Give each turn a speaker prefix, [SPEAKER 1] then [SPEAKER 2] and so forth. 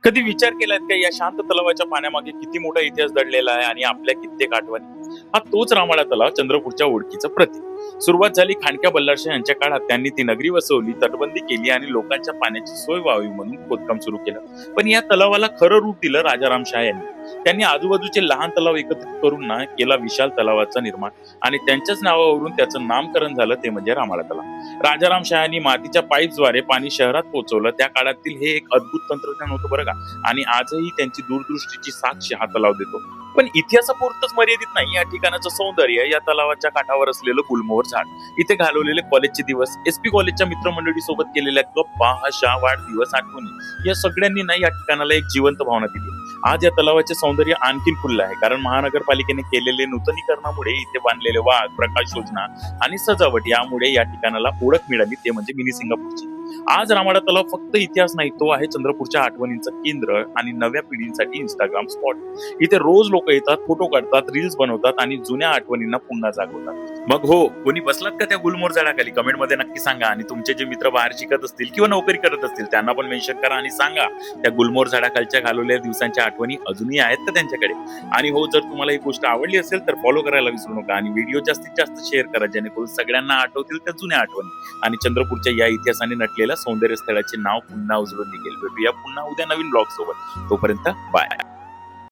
[SPEAKER 1] कधी विचार केलात का या शांत तलावाच्या पाण्यामागे किती मोठा इतिहास दडलेला आहे आणि आपल्या कित्येक आठवणी? हा तोच रामाळा तलाव, चंद्रपूरच्या ओळखीचं प्रतीक. सुरुवात झाली खांडक्या बल्लारशाह यांच्या काळात. त्यांनी ती नगरी वसवली, तटबंदी केली आणि लोकांच्या पाण्याची सोय व्हावी म्हणून खोदकाम सुरू केलं. पण या तलावाला खरं रूप दिलं राजाराम शाह यांनी. त्यांनी आजूबाजूचे लहान तलाव एकत्रित करून केला विशाल तलावाचं निर्माण आणि त्यांच्याच नावावरून त्याचं नामकरण झालं, ते म्हणजे रामाळा तलाव. राजाराम शहानी मातीच्या पाईप्सद्वारे पाणी शहरात पोहोचवलं. त्या काळातील हे एक अद्भुत तंत्रज्ञान होतं बरं का. आणि आजही त्यांची दूरदृष्टीची साक्ष हा तलाव देतो. पण इतिहासापुरतच मर्यादित नाही या ठिकाणाचं सौंदर्य. या तलावाच्या काठावर असलेलं गुलमोहर झाड, इथे घालवलेले कॉलेजचे दिवस, एसपी कॉलेजच्या मित्रमंडळी सोबत केलेल्या गप्पा, हशा, वाढदिवस, आठवणी, या सगळ्यांनी या ठिकाणाला एक जिवंत भावना दिली. आज या तलावाचे सौंदर्य आणखीन खुललं आहे, कारण महानगरपालिकेने केलेले नूतनीकरणामुळे इथे बांधलेले वाघ, प्रकाश योजना आणि सजावट यामुळे या ठिकाणाला ओळख मिळाली, ते म्हणजे मिनी सिंगापूरची. आज रामाळा तलाव फक्त इतिहास नाही, तो आहे चंद्रपूरच्या आठवणींचं केंद्र आणि नव्या पिढींसाठी इंस्टाग्राम स्पॉट. इथे रोज लोक येतात, फोटो काढतात, रील्स बनवतात आणि जुन्या आठवणींना पुन्हा जागवतात. मग हो, कोणी बसलात का त्या गुलमोहर झाडाखाली? कमेंट मध्ये नक्की सांगा. आणि तुमचे जे मित्र बाहेर शिकत असतील किंवा नोकरी करत असतील त्यांना पण मेन्शन करा आणि सांगा त्या गुलमोहर झाडाखालच्या घालवलेल्या दिवसांच्या आठवणी अजूनही आहेत का त्यांच्याकडे. आणि हो, जर तुम्हाला ही गोष्ट आवडली असेल तर फॉलो करायला विसरू नका आणि व्हिडिओ जास्तीत जास्त शेअर करा, जेणेकरून सगळ्यांना आठवतील त्या जुन्या आठवणी आणि चंद्रपूरच्या या इतिहासाने नटलेल्या सौंदर्य स्थळाचे नाव पुन्हा उजळून निघेल. भेटूया पुन्हा उद्या नवीन ब्लॉग सोबत. तोपर्यंत बाय.